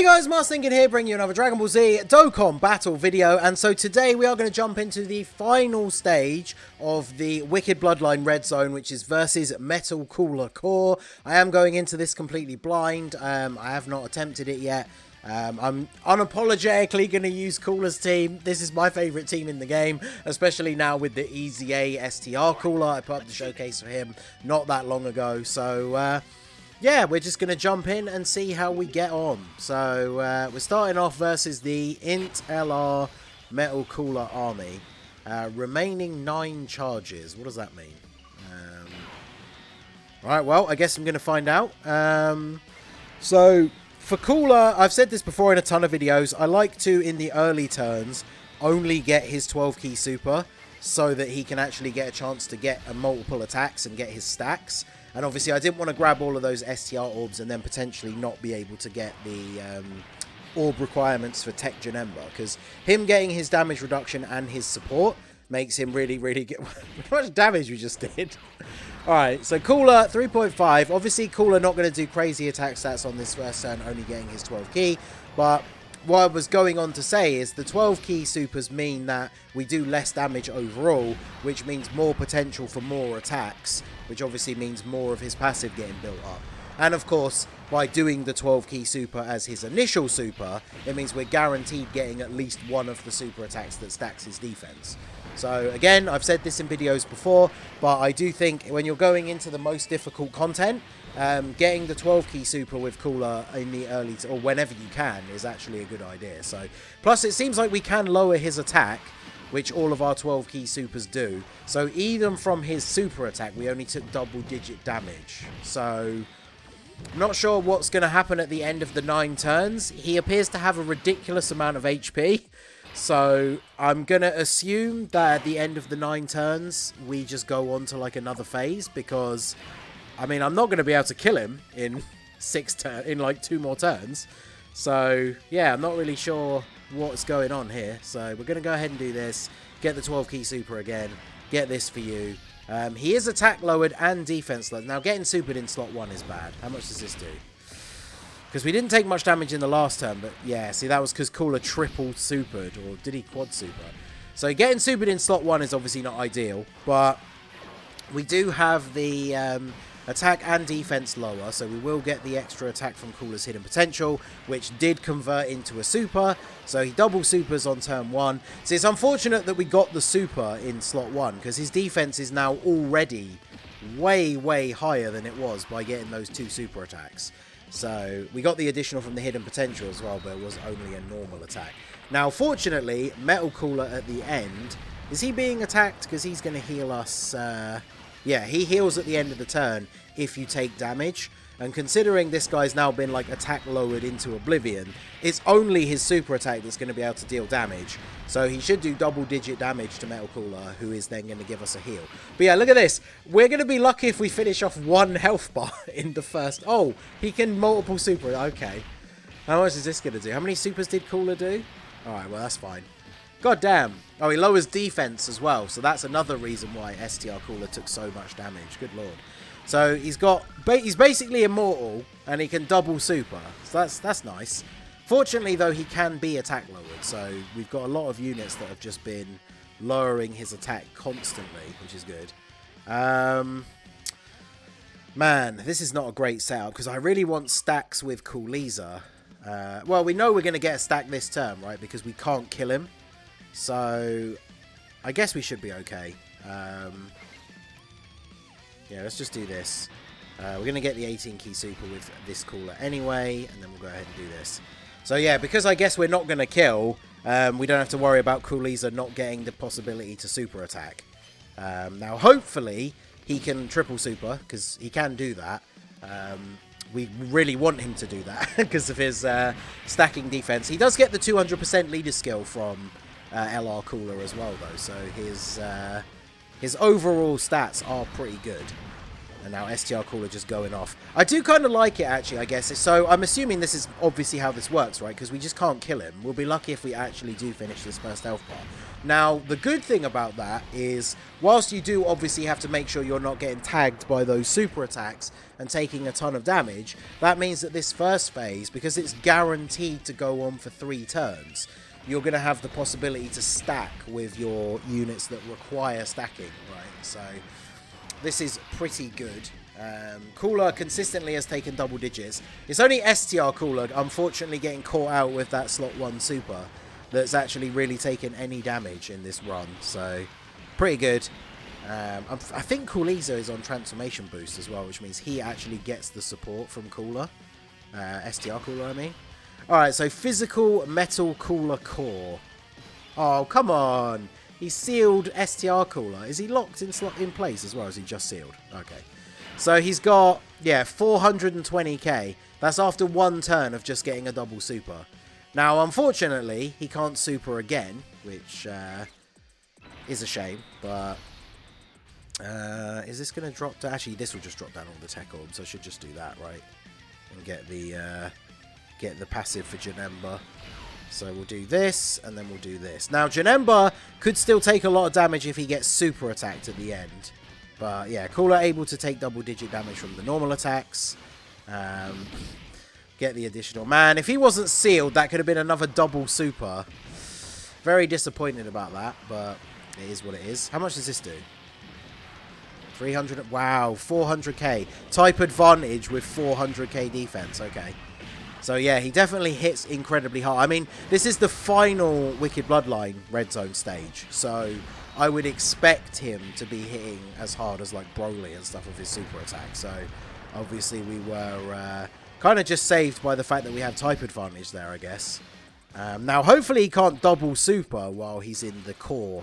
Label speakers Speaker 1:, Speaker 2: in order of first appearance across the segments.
Speaker 1: Hey guys, Thinking here, bringing you another Dragon Ball Z Dokkan battle video, and so today we are going to jump into the final stage of the Wicked Bloodline Red Zone, which is versus Metal Cooler Core. I am going into this completely blind. I have not attempted it yet. I'm unapologetically going to use Cooler's team. This is my favourite team in the game, especially now with the EZA STR Cooler. I put up the showcase for him not that long ago, so yeah, we're just going to jump in and see how we get on. So, we're starting off versus the Int LR Metal Cooler Army. Remaining 9 charges. What does that mean? Alright, well, I guess I'm going to find out. So, for Cooler, I've said this before in a ton of videos. I like to, in the early turns, only get his 12-key super so that he can actually get a chance to get multiple attacks and get his stacks. And obviously I didn't want to grab all of those STR orbs and then potentially not be able to get the orb requirements for Tech Janemba. Because him getting his damage reduction and his support makes him really, really good. How much damage we just did. Alright, so Cooler 3.5. Obviously Cooler not going to do crazy attack stats on this first turn, only getting his 12 key. But what I was going on to say is the 12 key supers mean that we do less damage overall, which means more potential for more attacks, which obviously means more of his passive getting built up. And of course, by doing the 12 key super as his initial super, it means we're guaranteed getting at least one of the super attacks that stacks his defense. So again, I've said this in videos before, but I do think when you're going into the most difficult content, getting the 12 key super with Cooler in the early or whenever you can is actually a good idea. So plus it seems like we can lower his attack, which all of our 12 key supers do. So even from his super attack, we only took double-digit damage. So I'm not sure what's going to happen at the end of the 9 turns. He appears to have a ridiculous amount of HP. So I'm going to assume that at the end of the 9 turns, we just go on to like another phase. Because, I mean, I'm not going to be able to kill him in like 2 more turns. So yeah, I'm not really sure what's going on here. So we're going to go ahead and do this. Get the 12 key super again. Get this for you. He is attack lowered and defense lowered. Now getting supered in slot 1 is bad. How much does this do? Because we didn't take much damage in the last turn. But yeah, see, that was because Cooler triple supered. Or did he quad super? So getting supered in slot 1 is obviously not ideal. But we do have the attack and defense lower, so we will get the extra attack from Cooler's hidden potential, which did convert into a super. So he double supers on turn 1. So it's unfortunate that we got the super in slot 1, because his defense is now already way, way higher than it was by getting those 2 super attacks. So we got the additional from the hidden potential as well, but it was only a normal attack. Now, fortunately, Metal Cooler at the end, is he being attacked? Because he's going to heal us. Yeah, he heals at the end of the turn if you take damage. And considering this guy's now been like attack lowered into oblivion, it's only his super attack that's going to be able to deal damage. So he should do double-digit damage to Metal Cooler, who is then going to give us a heal. But yeah, look at this. We're going to be lucky if we finish off 1 health bar in the first. Oh, he can multiple super. Okay. How much is this going to do? How many supers did Cooler do? Alright, well, that's fine. God damn. Oh, he lowers defense as well. So that's another reason why STR Cooler took so much damage. Good lord. So he's basically immortal and he can double super. So that's nice. Fortunately, though, he can be attack lowered. So we've got a lot of units that have just been lowering his attack constantly, which is good. Man, this is not a great setup because I really want stacks with Cooliza. Well, we know we're going to get a stack this turn, right? Because we can't kill him. So I guess we should be okay. Yeah, let's just do this. We're going to get the 18 key super with this Cooler anyway, and then we'll go ahead and do this. So yeah, because I guess we're not going to kill, we don't have to worry about Cooliza not getting the possibility to super attack. Now, hopefully, he can triple super, because he can do that. We really want him to do that, because of his stacking defense. He does get the 200% leader skill from LR Cooler as well, though, so his overall stats are pretty good. And now STR Cooler just going off. I do kind of like it, actually, I guess. So I'm assuming this is obviously how this works, right? Because we just can't kill him. We'll be lucky if we actually do finish this first health bar. Now, the good thing about that is, whilst you do obviously have to make sure you're not getting tagged by those super attacks and taking a ton of damage, that means that this first phase, because it's guaranteed to go on for 3 turns, you're going to have the possibility to stack with your units that require stacking, right? So this is pretty good. Cooler consistently has taken double digits. It's only STR Cooler, unfortunately, getting caught out with that slot 1 super that's actually really taken any damage in this run. So, pretty good. I think Cooliza is on Transformation Boost as well, which means he actually gets the support from Cooler. STR Cooler, I mean. Alright, so Physical Metal Cooler Core. Oh, come on. He sealed STR Cooler. Is he locked in place as well, or is he just sealed? Okay. So he's got, yeah, 420k. That's after 1 turn of just getting a double super. Now, unfortunately, he can't super again, which is a shame. But is this going to drop down? Actually, this will just drop down all the tech orbs. So I should just do that, right? And get the passive for Janemba. So we'll do this, and then we'll do this. Now, Janemba could still take a lot of damage if he gets super attacked at the end. But, yeah, Cooler able to take double-digit damage from the normal attacks. Get the additional. Man, if he wasn't sealed, that could have been another double super. Very disappointed about that, but it is what it is. How much does this do? 300. Wow, 400k. Type advantage with 400k defense. Okay. So, yeah, he definitely hits incredibly hard. I mean, this is the final Wicked Bloodline Red Zone stage. So, I would expect him to be hitting as hard as, like, Broly and stuff with his super attack. So, obviously, we were kind of just saved by the fact that we have type advantage there, I guess. Now, hopefully, he can't double super while he's in the core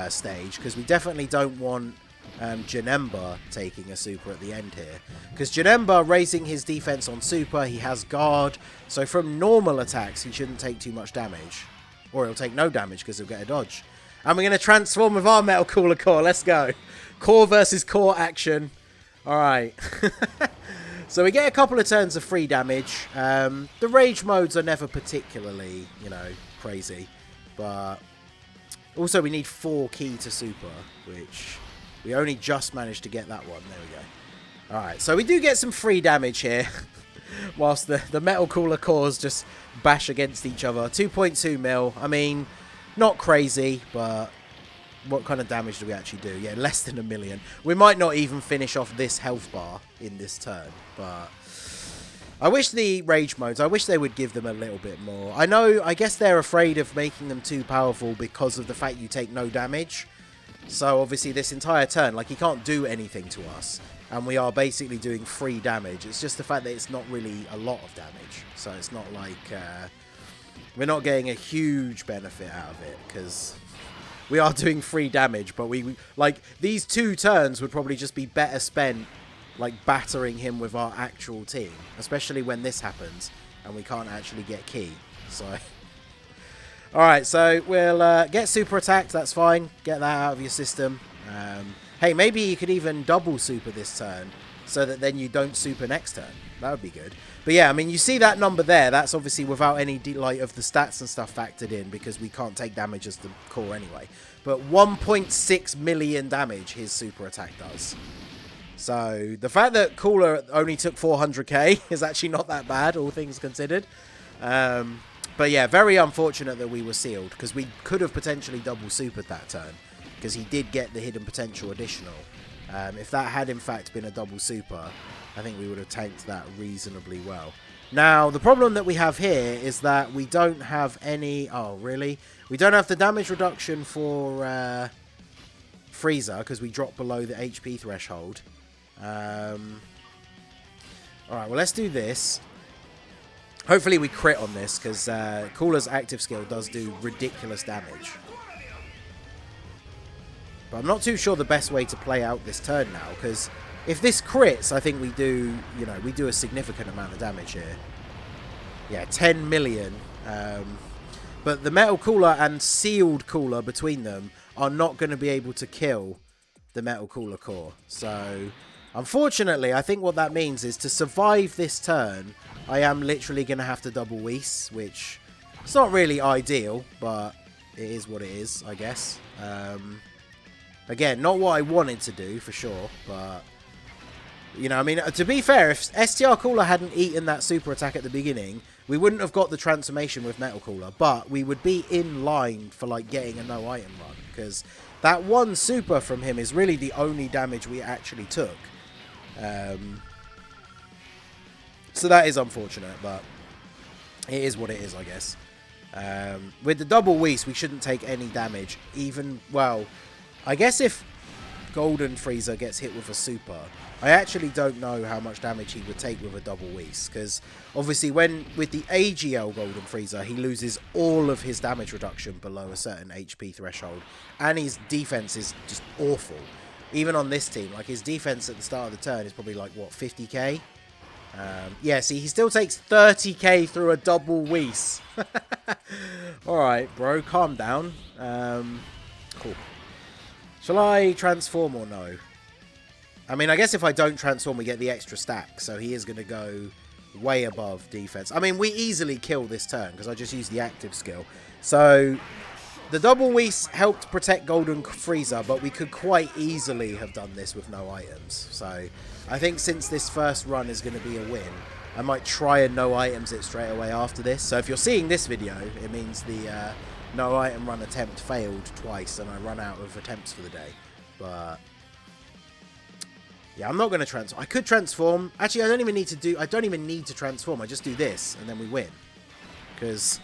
Speaker 1: stage. Because we definitely don't want Janemba taking a super at the end here, because Janemba raising his defense on super, he has guard, so from normal attacks he shouldn't take too much damage, or he'll take no damage because he'll get a dodge. And we're going to transform with our Metal Cooler Core. Let's go. Core versus core action. Alright. So we get a couple of turns of free damage. The rage modes are never particularly, you know, crazy, but also we need 4 key to super, which we only just managed to get that one. There we go. Alright, so we do get some free damage here. Whilst the Metal Cooler Cores just bash against each other. 2.2 mil. I mean, not crazy, but what kind of damage do we actually do? Yeah, less than 1 million. We might not even finish off this health bar in this turn. But I wish the rage modes, I wish they would give them a little bit more. I guess they're afraid of making them too powerful because of the fact you take no damage. So, obviously, this entire turn, like, he can't do anything to us. And we are basically doing free damage. It's just the fact that it's not really a lot of damage. So, it's not like we're not getting a huge benefit out of it. Because we are doing free damage. But, like, these 2 turns would probably just be better spent, like, battering him with our actual team. Especially when this happens. And we can't actually get key. So... Alright, so we'll get super attacked, that's fine. Get that out of your system. Hey, maybe you could even double super this turn, so that then you don't super next turn. That would be good. But yeah, I mean, you see that number there, that's obviously without any delight of the stats and stuff factored in, because we can't take damage as the core anyway. But 1.6 million damage his super attack does. So, the fact that Cooler only took 400k is actually not that bad, all things considered. But yeah, very unfortunate that we were sealed, because we could have potentially double supered that turn, because he did get the hidden potential additional. If that had in fact been a double super, I think we would have tanked that reasonably well. Now, the problem that we have here is that we don't have any... Oh, really? We don't have the damage reduction for Frieza, because we dropped below the HP threshold. Alright, well, let's do this. Hopefully we crit on this, because Cooler's active skill does do ridiculous damage. But I'm not too sure the best way to play out this turn now, because if this crits, I think we do, you know, we do a significant amount of damage here. Yeah, 10 million. But the Metal Cooler and Sealed Cooler between them are not going to be able to kill the Metal Cooler Core. So Unfortunately, I think what that means is to survive this turn, I am literally going to have to double Whis, which it's not really ideal, but it is what it is, I guess. Again, not what I wanted to do, for sure, but... You know, I mean, to be fair, if STR Cooler hadn't eaten that super attack at the beginning, we wouldn't have got the transformation with Metal Cooler, but we would be in line for, like, getting a no-item run, because that one super from him is really the only damage we actually took. So that is unfortunate, but it is what it is, I guess. With the double Whis, we shouldn't take any damage, even, well, I guess if Golden Frieza gets hit with a super... I actually don't know how much damage he would take with a double Whis, because obviously with the AGL Golden Frieza, he loses all of his damage reduction below a certain HP threshold, and his defense is just awful. Even on this team, like his defense at the start of the turn is probably like, what, 50k? Yeah, see, he still takes 30k through a double Whis. Alright, bro, calm down. Cool. Shall I transform or no? I mean, I guess if I don't transform, we get the extra stack. So he is going to go way above defense. I mean, we easily kill this turn because I just used the active skill. So the double Whis helped protect Golden Frieza, but we could quite easily have done this with no items. So I think since this first run is going to be a win, I might try and no items it straight away after this. So if you're seeing this video, it means the no item run attempt failed twice and I run out of attempts for the day. But... yeah, I'm not going to transform. I could transform. Actually, I don't even need to transform. I just do this, and then we win. Because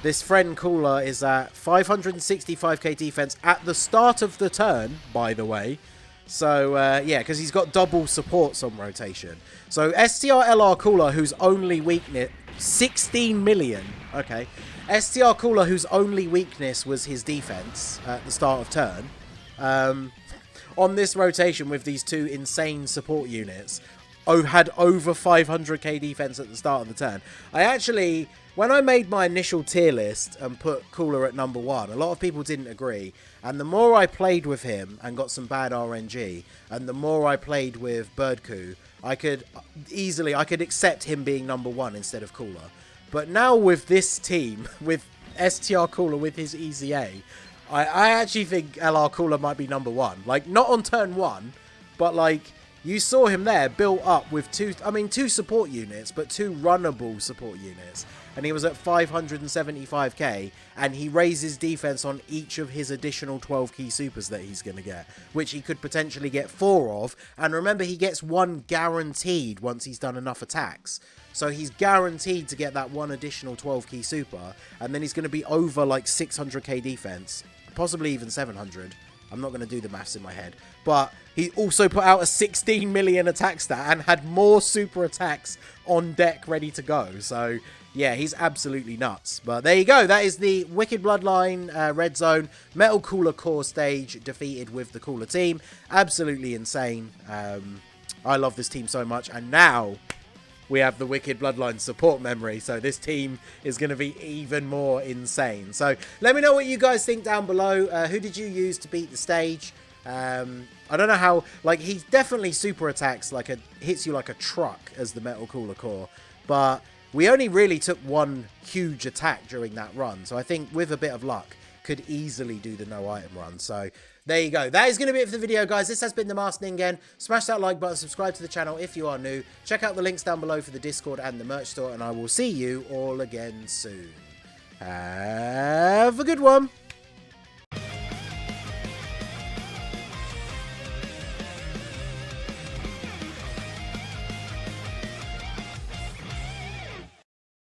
Speaker 1: this friend Cooler is at 565k defense at the start of the turn, by the way. So, yeah, because he's got double supports on rotation. So, STR LR Cooler, whose only weakness... 16 million. Okay. STR Cooler, whose only weakness was his defense at the start of turn. On this rotation with these two insane support units, had over 500k defense at the start of the turn. I actually, when I made my initial tier list and put Cooler at number 1, a lot of people didn't agree. And the more I played with him and got some bad RNG, and the more I played with Birdcoo, I could accept him being number 1 instead of Cooler. But now with this team, with STR Cooler with his EZA, I actually think LR Cooler might be number 1. Like, not on turn 1, but, like, you saw him there built up with two support units, but 2 runnable support units. And he was at 575k, and he raises defense on each of his additional 12 key supers that he's going to get, which he could potentially get 4 of. And remember, he gets 1 guaranteed once he's done enough attacks. So he's guaranteed to get that 1 additional 12 key super, and then he's going to be over, like, 600k defense. Possibly even 700. I'm not going to do the maths in my head. But he also put out a 16 million attack stat and had more super attacks on deck ready to go. So, yeah, he's absolutely nuts. But there you go. That is the Wicked Bloodline Red Zone Metal Cooler Core stage defeated with the Cooler team. Absolutely insane. I love this team so much. And now... we have the Wicked Bloodline support memory, so this team is going to be even more insane. So let me know what you guys think down below. Who did you use to beat the stage? I don't know how, like, he definitely super attacks, like, hits you like a truck as the Metal Cooler Core, but we only really took 1 huge attack during that run, so I think with a bit of luck, could easily do the no item run. So there you go. That is going to be it for the video, guys. This has been the Masked Ningen. Smash that like button, subscribe to the channel if you are new. Check out the links down below for the Discord and the merch store, and I will see you all again soon. Have a good one.